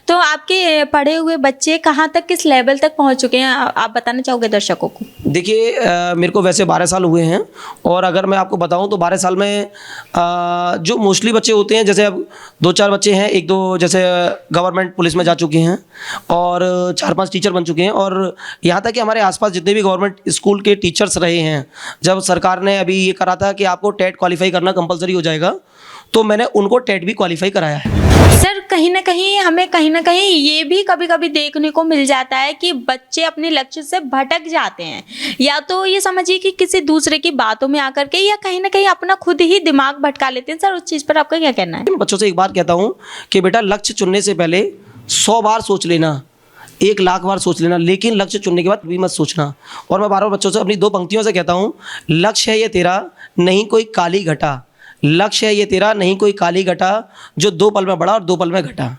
तो आपके पढ़े हुए बच्चे कहाँ तक, किस लेवल तक पहुँच चुके हैं, आप बताना चाहोगे दर्शकों को? देखिए मेरे को वैसे 12 साल हुए हैं, और अगर मैं आपको बताऊं तो 12 साल में जो मोस्टली बच्चे होते हैं, जैसे अब 2-4 बच्चे हैं, 1-2 जैसे गवर्नमेंट पुलिस में जा चुके हैं और 4-5 टीचर बन चुके हैं, और यहाँ तक कि हमारे आसपास जितने भी गवर्नमेंट स्कूल के टीचर्स रहे हैं, जब सरकार ने अभी ये करा था कि आपको टेट क्वालिफाई करना कंपलसरी हो जाएगा, तो मैंने उनको टेट भी क्वालिफाई कराया है। सर कहीं ना कहीं हमें कहीं ना कहीं ये भी कभी कभी देखने को मिल जाता है कि बच्चे अपने लक्ष्य से भटक जाते हैं, या तो ये समझिए कि किसी दूसरे की बातों में आकर के, या कहीं ना कहीं अपना खुद ही दिमाग भटका लेते हैं। सर उस चीज़ पर आपका क्या कहना है? बच्चों से एक बात कहता हूँ कि बेटा लक्ष्य चुनने से पहले 100 बार सोच लेना, 1 लाख बार सोच लेना, लेकिन लक्ष्य चुनने के बाद भी मत सोचना। और मैं बार-बार बच्चों से अपनी 2 पंक्तियों से कहता हूँ, लक्ष्य है ये तेरा, नहीं कोई काली घटा। लक्ष्य है ये तेरा, नहीं कोई काली घटा, जो 2 पल में बढ़ा और 2 पल में घटा।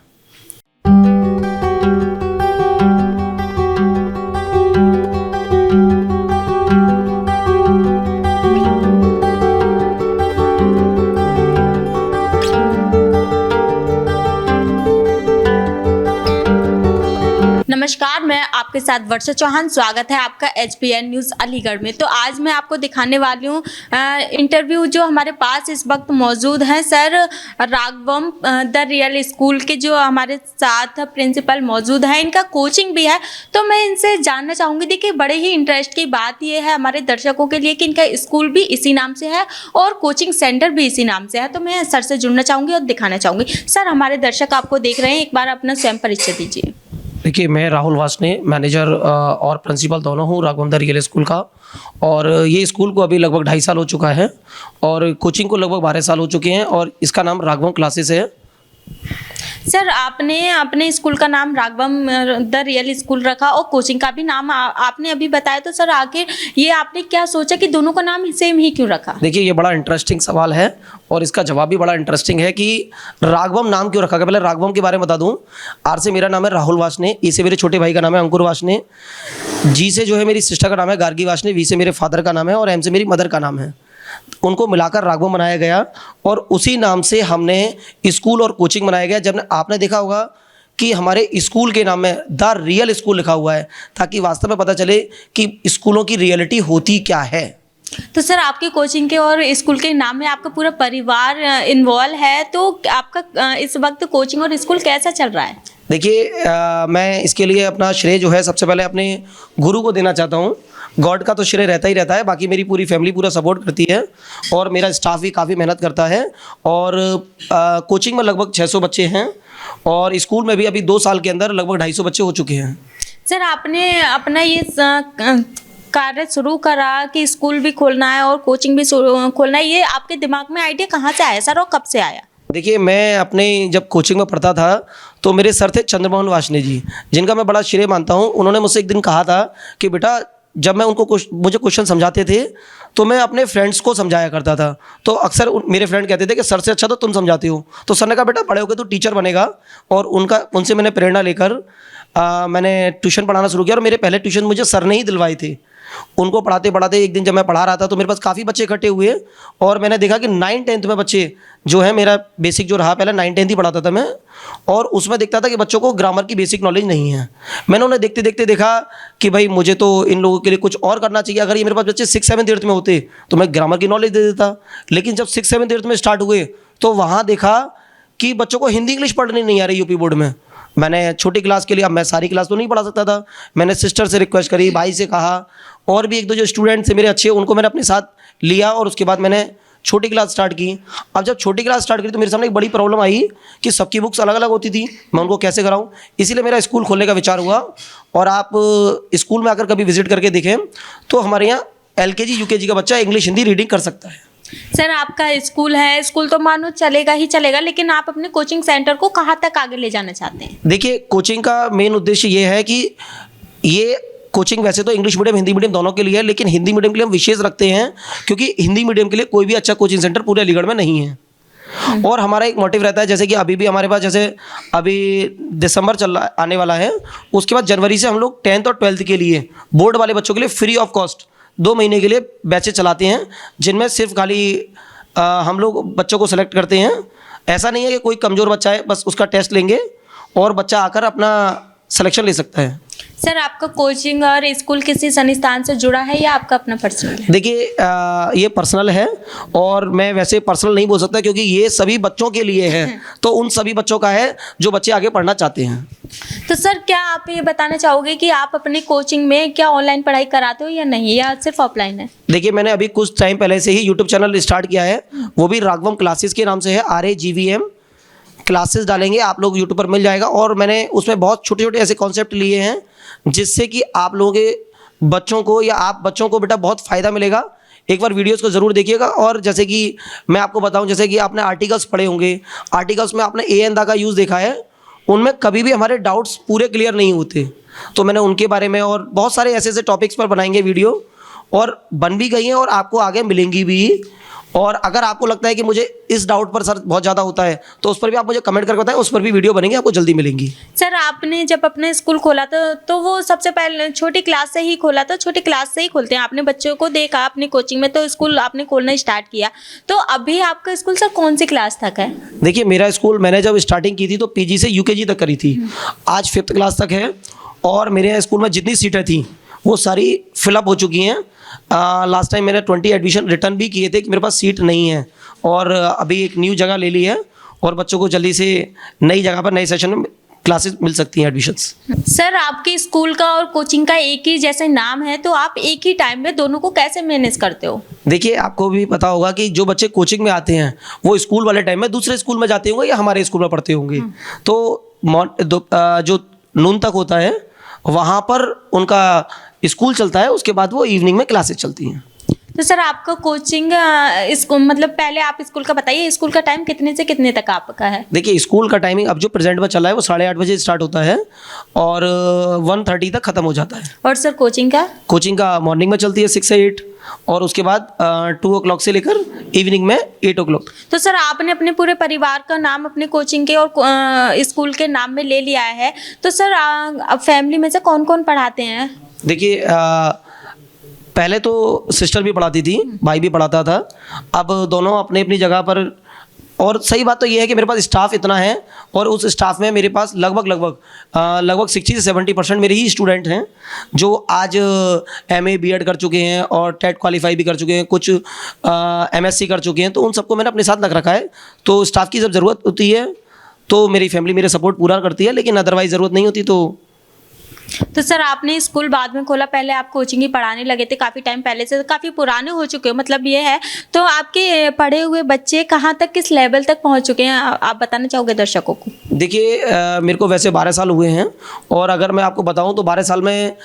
नमस्कार, मैं आपके साथ वर्षा चौहान। स्वागत है आपका HPN न्यूज़ अलीगढ़ में। तो आज मैं आपको दिखाने वाली हूँ इंटरव्यू, जो हमारे पास इस वक्त मौजूद हैं सर राघवम द रियल स्कूल के, जो हमारे साथ प्रिंसिपल मौजूद हैं। इनका कोचिंग भी है, तो मैं इनसे जानना चाहूँगी। देखिए बड़े ही इंटरेस्ट की बात ये है हमारे दर्शकों के लिए कि इनका स्कूल भी इसी नाम से है और कोचिंग सेंटर भी इसी नाम से है। तो मैं सर से जुड़ना चाहूँगी और दिखाना चाहूँगी। सर हमारे दर्शक आपको देख रहे हैं, एक बार अपना स्वयं परिचय दीजिए। देखिए मैं राहुल वासने, मैनेजर और प्रिंसिपल दोनों हूँ राघवम द रियल स्कूल का। और ये स्कूल को अभी लगभग 2.5 साल हो चुका है, और कोचिंग को लगभग 12 साल हो चुके हैं, और इसका नाम राघवम क्लासेस है। सर आपने अपने स्कूल का नाम राघवम द रियल स्कूल रखा और कोचिंग का भी नाम आपने अभी बताया, तो सर आखिर ये आपने क्या सोचा कि दोनों का नाम सेम ही क्यों रखा? देखिए ये बड़ा इंटरेस्टिंग सवाल है, और इसका जवाब भी बड़ा इंटरेस्टिंग है कि राघवम नाम क्यों रखा गया। पहले राघवम के बारे में बता दूं। आर से मेरा नाम है राहुल वासने, ई से मेरे छोटे भाई का नाम है अंकुर वासने, जी से जो है मेरी सिस्टर का नाम है गार्गी वासने, वी से मेरे फादर का नाम है, और एम से मेरी मदर का नाम है। उनको मिलाकर राघवम बनाया गया, और उसी नाम से हमने स्कूल और कोचिंग बनाया गया। जब आपने देखा होगा कि हमारे स्कूल के नाम में द रियल स्कूल लिखा हुआ है, ताकि वास्तव में पता चले कि स्कूलों की रियलिटी होती क्या है। तो सर आपके कोचिंग के और स्कूल के नाम में आपका पूरा परिवार इन्वॉल्व है, तो आपका इस वक्त कोचिंग और स्कूल कैसा चल रहा है? देखिए मैं इसके लिए अपना श्रेय जो है सबसे पहले अपने गुरु को देना चाहता हूँ। गॉड का तो श्रेय रहता ही रहता है, बाकी मेरी पूरी फैमिली पूरा सपोर्ट करती है, और मेरा स्टाफ भी काफ़ी मेहनत करता है। और कोचिंग में लगभग 600 बच्चे हैं, और स्कूल में भी अभी 2 साल के अंदर लगभग 250 बच्चे हो चुके हैं। सर आपने अपना ये कार्य शुरू करा कि स्कूल भी खोलना है और कोचिंग भी खोलना है, ये आपके दिमाग में आइडिया कहाँ से आया सर, और कब से आया? देखिए मैं अपने जब कोचिंग में पढ़ता था तो मेरे सर थे चंद्रमोहन वासने जी, जिनका मैं बड़ा श्रेय मानता हूँ। उन्होंने मुझसे एक दिन कहा था कि बेटा, जब मैं उनको मुझे क्वेश्चन समझाते थे तो मैं अपने फ्रेंड्स को समझाया करता था, तो अक्सर मेरे फ्रेंड कहते थे कि सर से अच्छा तो तुम समझाते हो। तो सर ने कहा बेटा बड़े होकर तू टीचर बनेगा, और उनसे मैंने प्रेरणा लेकर मैंने ट्यूशन पढ़ाना शुरू किया। और मेरे पहले ट्यूशन मुझे सर ने ही दिलवाए थे। उनको पढ़ाते पढ़ाते एक दिन जब मैं पढ़ा रहा था तो मेरे पास काफ़ी बच्चे इकट्ठे हुए, और मैंने देखा कि 9th-10th में बच्चे जो है, मेरा बेसिक जो रहा पहले 9th-10th ही पढ़ाता था मैं, और उसमें देखता था कि बच्चों को ग्रामर की बेसिक नॉलेज नहीं है। मैंने उन्हें देखते देखते देखा कि भाई मुझे तो इन लोगों के लिए कुछ और करना चाहिए। अगर ये मेरे पास बच्चे 6th-7th-8th में होते तो मैं ग्रामर की नॉलेज दे देता, लेकिन जब 6th-7th-8th में स्टार्ट हुए तो वहाँ देखा कि बच्चों को हिंदी इंग्लिश पढ़नी नहीं आ रही यूपी बोर्ड में। मैंने छोटी क्लास के लिए, अब मैं सारी क्लास तो नहीं पढ़ा सकता था, मैंने सिस्टर से रिक्वेस्ट करी, भाई से कहा, और भी 1-2 जो स्टूडेंट थे मेरे अच्छे, उनको मैंने अपने साथ लिया, और उसके बाद मैंने छोटी क्लास स्टार्ट की। अब जब छोटी क्लास स्टार्ट करी तो मेरे सामने एक बड़ी प्रॉब्लम आई कि सबकी बुक्स अलग अलग होती थी, मैं उनको कैसे कराऊं। इसीलिए मेरा स्कूल खोलने का विचार हुआ। और आप स्कूल में आकर कभी विजिट करके देखें तो हमारे यहाँ LKG UKG का बच्चा इंग्लिश हिंदी रीडिंग कर सकता है। सर आपका स्कूल है, स्कूल तो मानो चलेगा ही चलेगा, लेकिन आप अपने कोचिंग सेंटर को कहाँ तक आगे ले जाना चाहते हैं? देखिए कोचिंग का मेन उद्देश्य ये है कि ये कोचिंग वैसे तो इंग्लिश मीडियम हिंदी मीडियम दोनों के लिए है, लेकिन हिंदी मीडियम के लिए हम विशेष रखते हैं, क्योंकि हिंदी मीडियम के लिए कोई भी अच्छा कोचिंग सेंटर पूरे अलीगढ़ में नहीं है। और हमारा एक मोटिव रहता है, जैसे कि अभी भी हमारे पास, जैसे अभी दिसंबर आने वाला है, उसके बाद जनवरी से हम लोग 10th और 12th के लिए बोर्ड वाले बच्चों के लिए फ्री ऑफ कॉस्ट 2 महीने के लिए बैचेज चलाते हैं, जिनमें सिर्फ खाली हम लोग बच्चों को सेलेक्ट करते हैं। ऐसा नहीं है कि कोई कमज़ोर बच्चा है बस उसका टेस्ट लेंगे और बच्चा आकर अपना सिलेक्शन ले सकता है। सर आपका कोचिंग और स्कूल किसी संस्थान से जुड़ा है या आपका अपना पर्सनल है? देखिए ये पर्सनल है और मैं वैसे पर्सनल नहीं बोल सकता क्योंकि ये सभी बच्चों के लिए है, तो उन सभी बच्चों का है जो बच्चे आगे पढ़ना चाहते हैं। तो सर क्या आप ये बताना चाहोगे कि आप अपने कोचिंग में क्या ऑनलाइन पढ़ाई कराते हो या नहीं, या सिर्फ ऑफलाइन है? देखिए मैंने अभी कुछ टाइम पहले से ही यूट्यूब चैनल स्टार्ट किया है, वो भी राघवम क्लासेस के नाम से है, RAGVM क्लासेस डालेंगे आप लोग यूट्यूब पर मिल जाएगा। और मैंने उसमें बहुत छोटे छोटे ऐसे कॉन्सेप्ट लिए हैं जिससे कि आप लोगों के बच्चों को या आप बच्चों को बेटा बहुत फ़ायदा मिलेगा। एक बार वीडियोस को ज़रूर देखिएगा। और जैसे कि मैं आपको बताऊं, जैसे कि आपने आर्टिकल्स पढ़े होंगे, आर्टिकल्स में आपने ए एंड द का यूज़ देखा है, उनमें कभी भी हमारे डाउट्स पूरे क्लियर नहीं होते, तो मैंने उनके बारे में और बहुत सारे ऐसे ऐसे टॉपिक्स पर बनाएंगे वीडियो, और बन भी गई हैं और आपको आगे मिलेंगी भी। और अगर आपको लगता है कि मुझे इस डाउट पर सर बहुत ज़्यादा होता है तो उस पर भी आप मुझे कमेंट करके बताएं, उस पर भी वीडियो बनेंगे, आपको जल्दी मिलेंगी। सर आपने जब अपने स्कूल खोला था तो वो सबसे पहले छोटी क्लास से ही खोला था, छोटी क्लास से ही खोलते हैं, आपने बच्चों को देखा अपनी कोचिंग में तो स्कूल आपने खोलना स्टार्ट किया। तो अभी आपका स्कूल सर कौन सी क्लास तक है? देखिए मेरा स्कूल मैंने जब स्टार्टिंग की थी तो PG से UKG तक करी थी, आज 5th क्लास तक है। और मेरे स्कूल में जितनी सीटें थी वो सारी फिलअप हो चुकी हैं। लास्ट टाइम मैंने 20 एडमिशन रिटर्न भी किए थे कि मेरे पास सीट नहीं है, और अभी एक न्यू जगह ले ली है और बच्चों को जल्दी से नई जगह पर नए सेशन में क्लासेस मिल सकती हैं, एडमिशन्स। सर आपके स्कूल का और कोचिंग का एक ही जैसे नाम है, तो आप एक ही टाइम में दोनों को कैसे मैनेज करते हो? देखिए आपको भी पता होगा कि जो बच्चे कोचिंग में आते हैं वो स्कूल वाले टाइम में दूसरे स्कूल में जाते होंगे या हमारे स्कूल में पढ़ते होंगे, तो जो नून तक होता है वहाँ पर उनका स्कूल चलता है, उसके बाद वो इवनिंग में क्लासेस चलती हैं। तो सर आपका कोचिंग इसको मतलब पहले आप स्कूल का बताइए, स्कूल का टाइम कितने से कितने तक आपका है? देखिए स्कूल का टाइमिंग अब जो प्रेजेंट में चला है वो 8:30 बजे स्टार्ट होता है और 1:30 तक ख़त्म हो जाता है। और सर कोचिंग का? कोचिंग का मॉर्निंग में चलती है 6 से 8 और उसके बाद 2 o'clock से लेकर इवनिंग में 8 o'clock। तो सर आपने अपने पूरे परिवार का नाम अपने कोचिंग के और स्कूल के नाम में ले लिया है, तो सर अब फैमिली में से कौन कौन पढ़ाते हैं? देखिए पहले तो सिस्टर भी पढ़ाती थी, भाई भी पढ़ाता था, अब दोनों अपनी अपनी जगह पर। और सही बात तो ये है कि मेरे पास स्टाफ इतना है और उस स्टाफ में मेरे पास लगभग 60 से 70% मेरे ही स्टूडेंट हैं जो आज MA BEd कर चुके हैं और टेट क्वालिफाई भी कर चुके हैं, कुछ MSc कर चुके हैं, तो उन सबको मैंने अपने साथ रख रखा है। तो स्टाफ की जब ज़रूरत होती है तो मेरी फैमिली मेरे सपोर्ट पूरा करती है, लेकिन अदरवाइज ज़रूरत नहीं होती। तो सर आपने स्कूल बाद में खोला, पहले आप कोचिंग ही पढ़ाने लगे थे काफ़ी टाइम पहले से, काफ़ी पुराने हो चुके हो मतलब ये है, तो आपके पढ़े हुए बच्चे कहाँ तक किस लेवल तक पहुँच चुके हैं, आप बताना चाहोगे दर्शकों को? देखिए मेरे को वैसे 12 साल हुए हैं और अगर मैं आपको बताऊं तो 12 साल में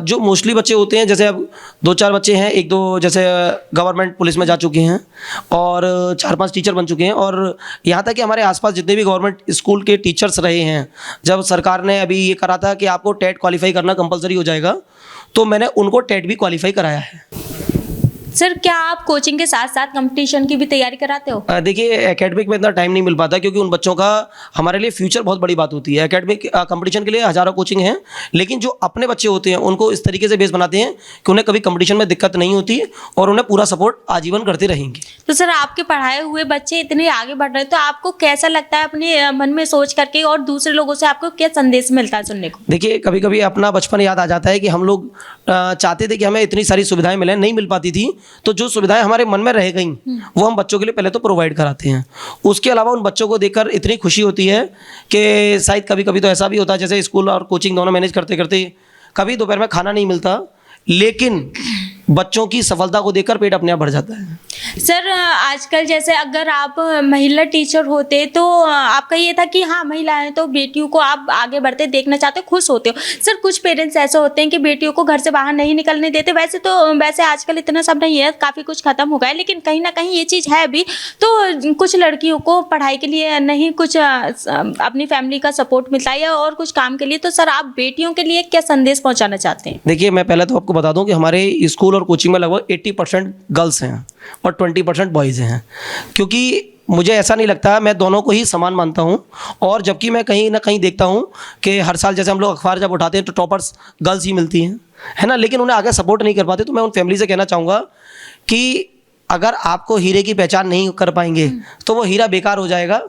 जो मोस्टली बच्चे होते हैं, जैसे अब 2-4 बच्चे हैं, 1-2 जैसे गवर्नमेंट पुलिस में जा चुके हैं और 4-5 टीचर बन चुके हैं। और यहाँ तक कि हमारे आसपास जितने भी गवर्नमेंट स्कूल के टीचर्स रहे हैं, जब सरकार ने अभी ये करा था कि आपको टेट क्वालिफाई करना कंपलसरी हो जाएगा, तो मैंने उनको टेट भी क्वालिफाई कराया है। सर क्या आप कोचिंग के साथ साथ कंपटीशन की भी तैयारी कराते हो? देखिए एकेडमिक में इतना टाइम नहीं मिल पाता क्योंकि उन बच्चों का हमारे लिए फ्यूचर बहुत बड़ी बात होती है। एकेडमिक कंपटीशन के लिए हज़ारों कोचिंग हैं, लेकिन जो अपने बच्चे होते हैं उनको इस तरीके से बेस बनाते हैं कि उन्हें कभी कंपटीशन में दिक्कत नहीं होती और उन्हें पूरा सपोर्ट आजीवन करते रहेंगे। तो सर आपके पढ़ाए हुए बच्चे इतने आगे बढ़ रहे हैं, तो आपको कैसा लगता है अपने मन में सोच करके, और दूसरे लोगों से आपको क्या संदेश मिलता है सुनने को? देखिए कभी कभी अपना बचपन याद आ जाता है कि हम लोग चाहते थे कि हमें इतनी सारी सुविधाएं मिलें, नहीं मिल पाती थी, तो जो सुविधाएं हमारे मन में रह गई वो हम बच्चों के लिए पहले तो प्रोवाइड कराते हैं। उसके अलावा उन बच्चों को देखकर इतनी खुशी होती है कि शायद कभी कभी तो ऐसा भी होता है, जैसे स्कूल और कोचिंग दोनों मैनेज करते करते कभी दोपहर में खाना नहीं मिलता, लेकिन बच्चों की सफलता को देखकर पेट अपने आप भर जाता है। सर आजकल जैसे अगर आप महिला टीचर होते तो आपका ये था कि हाँ महिलाएं तो बेटियों को आप आगे बढ़ते देखना चाहते हो, खुश होते हो। सर कुछ पेरेंट्स ऐसे होते हैं कि बेटियों को घर से बाहर नहीं निकलने देते, वैसे आजकल इतना सब नहीं है, काफ़ी कुछ खत्म हो गया है, लेकिन कहीं ना कहीं ये चीज़ है अभी। तो कुछ लड़कियों को पढ़ाई के लिए नहीं, कुछ अपनी फैमिली का सपोर्ट मिलता है या और कुछ काम के लिए, तो सर आप बेटियों के लिए क्या संदेश पहुँचाना चाहते हैं? देखिए मैं पहले तो आपको बता दूं कि हमारे स्कूल और कोचिंग में लगभग 80% गर्ल्स हैं और 20% बॉयज़ हैं, क्योंकि मुझे ऐसा नहीं लगता, मैं दोनों को ही समान मानता हूं। और जबकि मैं कहीं ना कहीं देखता हूं कि हर साल जैसे हम लोग अखबार जब उठाते हैं तो टॉपर्स गर्ल्स ही मिलती हैं, है ना, लेकिन उन्हें आगे सपोर्ट नहीं कर पाते। तो मैं उन फैमिली से कहना चाहूँगा कि अगर आपको हीरे की पहचान नहीं कर पाएंगे तो वो हीरा बेकार हो जाएगा।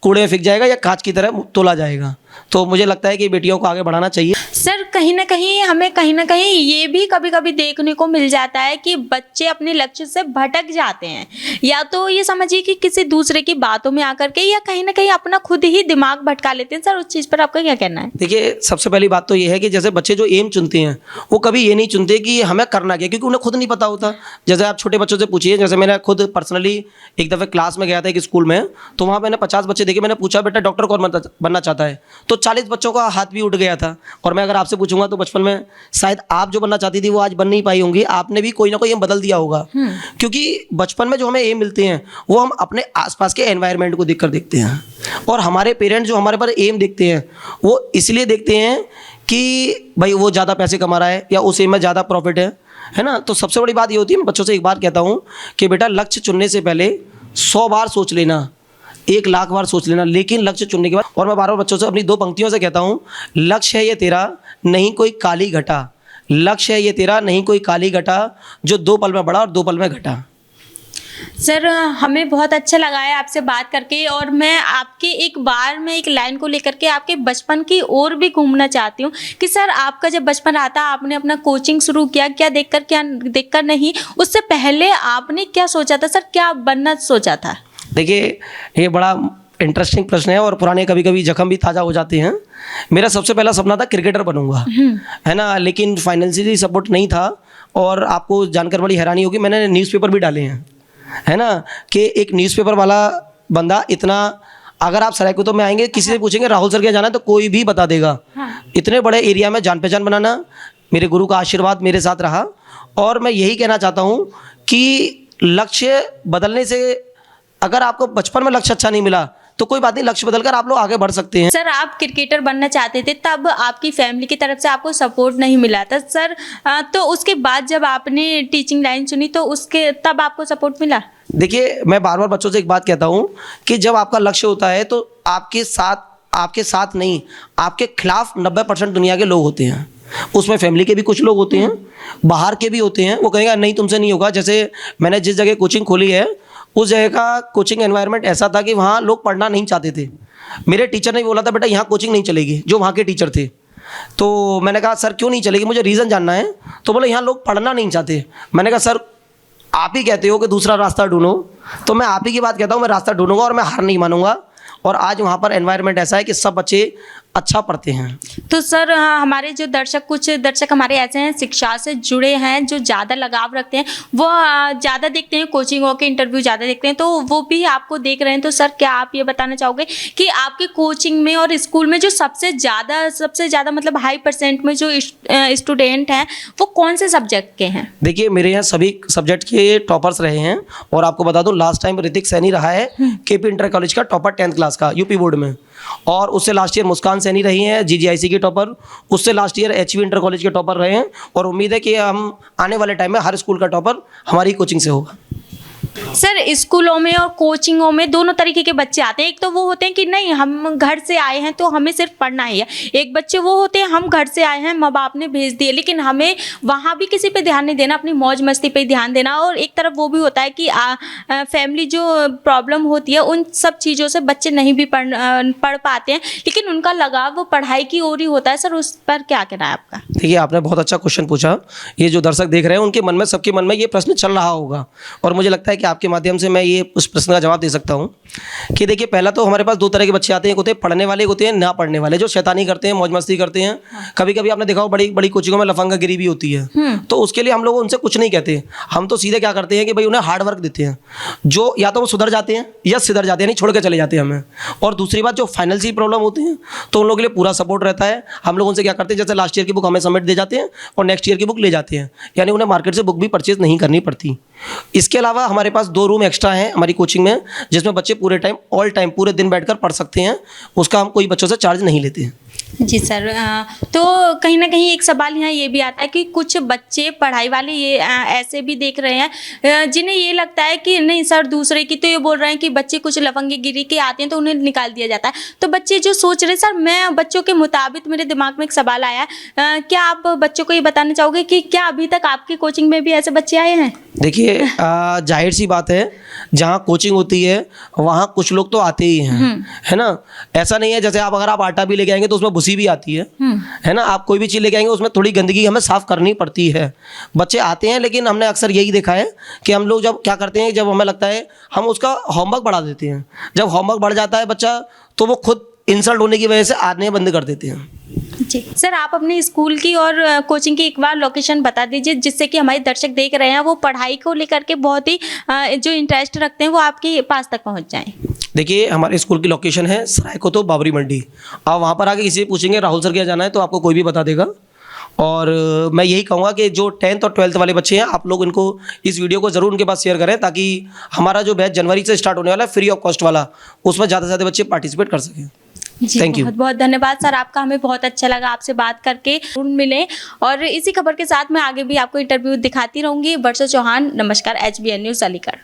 कूड़े में फेंक जाएगा या कांच की तरह तोला जाएगा। तो मुझे लगता है कि बेटियों को आगे बढ़ाना चाहिए। सर कहीं ना कहीं ये भी कभी कभी देखने को मिल जाता है कि बच्चे अपने लक्ष्य से भटक जाते हैं, या तो ये समझिए कि किसी दूसरे की बातों में आकर के, या कहीं ना कहीं अपना खुद ही दिमाग भटका लेते हैं। सर उस चीज़ पर आपका क्या कहना है? देखिए, सबसे पहली बात तो ये है कि जैसे बच्चे जो एम चुनते हैं वो कभी ये नहीं चुनते कि हमें करना क्या, क्योंकि उन्हें खुद नहीं पता होता। जैसे आप छोटे बच्चों से पूछिए, जैसे मैंने खुद पर्सनली एक दफ़े क्लास में गया था एक स्कूल में, तो वहाँ मैंने 50 बच्चे देखे। मैंने पूछा बेटा डॉक्टर कौन बनना चाहता है, तो 40 बच्चों का हाथ भी उठ गया था। और मैं अगर आपसे पूछूंगा तो बचपन में शायद आप जो बनना चाहती थी वो आज बन नहीं पाई होंगी, आपने भी कोई ना कोई एम बदल दिया होगा। क्योंकि बचपन में जो हमें एम मिलते हैं वो हम अपने आसपास के एनवायरनमेंट को देखकर देखते हैं, और हमारे पेरेंट्स जो हमारे पर एम देखते हैं वो इसलिए देखते हैं कि भाई वो ज़्यादा पैसे कमा रहा है या उस एम में ज़्यादा प्रॉफिट है ना। तो सबसे बड़ी बात ये होती है, मैं बच्चों से एक बात कहता हूँ कि बेटा लक्ष्य चुनने से पहले 100 बार सोच लेना, 1 लाख बार सोच लेना, लेकिन लक्ष्य चुनने के बाद। और मैं बार-बार बच्चों से अपनी 2 पंक्तियों से कहता हूँ, लक्ष्य है ये तेरा नहीं कोई काली घटा, लक्ष्य है ये तेरा नहीं कोई काली घटा, जो 2 पल में बढ़ा और 2 पल में घटा। सर हमें बहुत अच्छा लगा है आपसे बात करके, और मैं आपके एक लाइन को लेकर के आपके बचपन की ओर भी घूमना चाहती हूँ कि सर आपका जब बचपन आता, आपने अपना कोचिंग शुरू किया, क्या देखकर नहीं, उससे पहले आपने क्या सोचा था सर, क्या बनना सोचा था? देखिए, ये बड़ा इंटरेस्टिंग प्रश्न है और पुराने कभी कभी जख्म भी ताज़ा हो जाते हैं। मेरा सबसे पहला सपना था क्रिकेटर बनूंगा, है ना, लेकिन फाइनेंशियली सपोर्ट नहीं था। और आपको जानकर बड़ी हैरानी होगी, मैंने न्यूज़पेपर भी डाले हैं, है ना, कि एक न्यूज़पेपर वाला बंदा इतना, अगर आप सरायकुतो में आएंगे किसी से पूछेंगे राहुल सर के जाना है तो कोई भी बता देगा। इतने बड़े एरिया में जान पहचान बनाना, मेरे गुरु का आशीर्वाद मेरे साथ रहा। और मैं यही कहना चाहता हूँ कि लक्ष्य बदलने से, अगर आपको बचपन में लक्ष्य अच्छा नहीं मिला तो कोई बात नहीं, लक्ष्य बदलकर आप लोग आगे बढ़ सकते हैं। सर आप क्रिकेटर बनना चाहते थे, तब आपकी फैमिली की तरफ से आपको सपोर्ट नहीं मिला था सर, तो उसके बाद जब आपने टीचिंग लाइन चुनी तो तब आपको सपोर्ट मिला? देखिए, मैं बार बार बच्चों से एक बात कहता हूँ कि जब आपका लक्ष्य होता है तो आपके साथ नहीं, आपके खिलाफ 90% दुनिया के लोग होते हैं। उसमें फैमिली के भी कुछ लोग होते हैं, बाहर के भी होते हैं। वो कहेगा नहीं तुमसे नहीं होगा। जैसे मैंने जिस जगह कोचिंग खोली है उस जगह का कोचिंग एनवायरनमेंट ऐसा था कि वहाँ लोग पढ़ना नहीं चाहते थे। मेरे टीचर ने बोला था बेटा यहाँ कोचिंग नहीं चलेगी, जो वहाँ के टीचर थे। तो मैंने कहा सर क्यों नहीं चलेगी, मुझे रीज़न जानना है। तो बोले यहाँ लोग पढ़ना नहीं चाहते। मैंने कहा सर आप ही कहते हो कि दूसरा रास्ता ढूंढो, तो मैं आप ही की बात कहता हूँ, मैं रास्ता ढूंढूंगा और मैं हार नहीं मानूंगा। और आज वहाँ पर एनवायरनमेंट ऐसा है कि सब बच्चे अच्छा पढ़ते हैं। तो सर हमारे जो कुछ दर्शक हमारे ऐसे हैं शिक्षा से जुड़े हैं, जो ज़्यादा लगाव रखते हैं, वो ज़्यादा देखते हैं, कोचिंगों के इंटरव्यू ज़्यादा देखते हैं, तो वो भी आपको देख रहे हैं। तो सर क्या आप ये बताना चाहोगे कि आपके कोचिंग में और स्कूल में जो सबसे ज़्यादा मतलब हाई परसेंट में जो स्टूडेंट हैं वो कौन से सब्जेक्ट के हैं? देखिए, मेरे यहाँ सभी सब्जेक्ट के टॉपर्स रहे हैं। और आपको बता दूं, लास्ट टाइम ऋतिक सैनी रहा है केपी इंटर कॉलेज का टॉपर 10th क्लास का यूपी बोर्ड में। और उससे लास्ट ईयर मुस्कान सैनी रही हैं जीजीआईसी की टॉपर। उससे last year HV inter college के टॉपर रहे हैं। और उम्मीद है कि हम आने वाले टाइम में हर स्कूल का टॉपर हमारी कोचिंग से होगा। सर स्कूलों में और कोचिंगों में दोनों तरीके के बच्चे आते हैं। एक तो वो होते हैं कि नहीं हम घर से आए हैं तो हमें सिर्फ पढ़ना ही है। एक बच्चे वो होते हैं हम घर से आए हैं, माँ बाप ने भेज दिए, लेकिन हमें वहाँ भी किसी पे ध्यान नहीं देना, अपनी मौज मस्ती पे ध्यान देना। और एक तरफ वो भी होता है कि फैमिली जो प्रॉब्लम होती है उन सब चीज़ों से बच्चे नहीं भी पढ़ पाते हैं, लेकिन उनका लगाव वो पढ़ाई की ओर ही होता है। सर उस पर क्या कहना है आपका? देखिए, आपने बहुत अच्छा क्वेश्चन पूछा। ये जो दर्शक देख रहे हैं उनके मन में, सबके मन में ये प्रश्न चल रहा होगा, और मुझे लगता है कि आपके माध्यम से मैं ये उस प्रश्न का जवाब दे सकता हूँ कि देखिए, पहला तो हमारे पास 2 तरह के बच्चे आते हैं। एक होते हैं पढ़ने वाले, एक होते हैं ना पढ़ने वाले, जो शैतानी करते हैं, मौज मस्ती करते हैं। कभी कभी आपने देखा हो बड़ी बड़ी कोचिंगों में लफंगागिरी भी होती है। तो उसके लिए हम लोग उनसे कुछ नहीं कहते। हम तो सीधे क्या करते हैं कि भाई उन्हें हार्ड वर्क देते हैं, जो या तो वो सुधर जाते हैं या सिधर जाते हैं, नहीं छोड़ के चले जाते हैं हमें। और दूसरी बात, जो फाइनेंशियल प्रॉब्लम होती है तो उन लोगों के लिए पूरा सपोर्ट रहता है। हम लोग उनसे क्या करते हैं, जैसे लास्ट ईयर की बुक हमें सबमिट दे जाते हैं और नेक्स्ट ईयर की बुक ले जाते हैं, यानी उन्हें मार्केट से बुक भी परचेज नहीं करनी पड़ती। इसके अलावा हमारे पास 2 रूम एक्स्ट्रा हैं हमारी कोचिंग में, जिसमें बच्चे पूरे टाइम ऑल टाइम पूरे दिन बैठकर पढ़ सकते हैं। उसका हम कोई बच्चों से चार्ज नहीं लेते हैं। जी सर, तो कहीं ना कहीं एक सवाल यहाँ ये भी आता है कि कुछ बच्चे पढ़ाई वाले ये ऐसे भी देख रहे हैं जिन्हें ये लगता है कि नहीं सर दूसरे की, तो ये बोल रहे हैं कि बच्चे कुछ लफंगेगिरी के आते हैं तो उन्हें निकाल दिया जाता है। तो बच्चे जो सोच रहे हैं, सर मैं बच्चों के मुताबिक मेरे दिमाग में एक सवाल आया है, क्या आप बच्चों को ये बताना चाहोगे कि क्या अभी तक आपकी कोचिंग में भी ऐसे बच्चे आए हैं? देखिए, जाहिर सी बात है जहाँ कोचिंग होती है वहाँ कुछ लोग तो आते ही हैं, है ना। ऐसा नहीं है जैसे अगर आप आटा भी लेके आएंगे तो उसमें भूसी भी आती है ना। आप कोई भी चीज़ लेके आएंगे उसमें थोड़ी गंदगी हमें साफ़ करनी पड़ती है। बच्चे आते हैं, लेकिन हमने अक्सर यही देखा है कि हम लोग जब क्या करते हैं, जब हमें लगता है हम उसका होमवर्क बढ़ा देते हैं। जब होमवर्क बढ़ जाता है बच्चा, तो वो खुद इंसल्ट होने की वजह से आने बंद कर देते हैं। जी सर, आप अपने स्कूल की और कोचिंग की एक बार लोकेशन बता दीजिए, जिससे कि हमारे दर्शक देख रहे हैं वो पढ़ाई को लेकर के बहुत ही जो इंटरेस्ट रखते हैं वो आपके पास तक पहुंच जाएं। देखिए, हमारे स्कूल की लोकेशन है सरायकोतो बाबरी मंडी। आप वहाँ पर आके किसी से पूछेंगे राहुल सर क्या जाना है, तो आपको कोई भी बता देगा। और मैं यही कहूँगा कि जो 10th और 12th वाले बच्चे हैं, आप लोग इनको इस वीडियो को ज़रूर उनके पास शेयर करें, ताकि हमारा जो बैच जनवरी से स्टार्ट होने वाला है फ्री ऑफ कॉस्ट वाला, उसमें ज़्यादा से ज़्यादा बच्चे पार्टिसिपेट कर सकें। जी, थैंक यू। बहुत बहुत धन्यवाद सर आपका, हमें बहुत अच्छा लगा आपसे बात करके। मिले और इसी खबर के साथ मैं आगे भी आपको इंटरव्यू दिखाती रहूंगी। वर्षा चौहान, नमस्कार, HBN न्यूज़ अलीगढ़।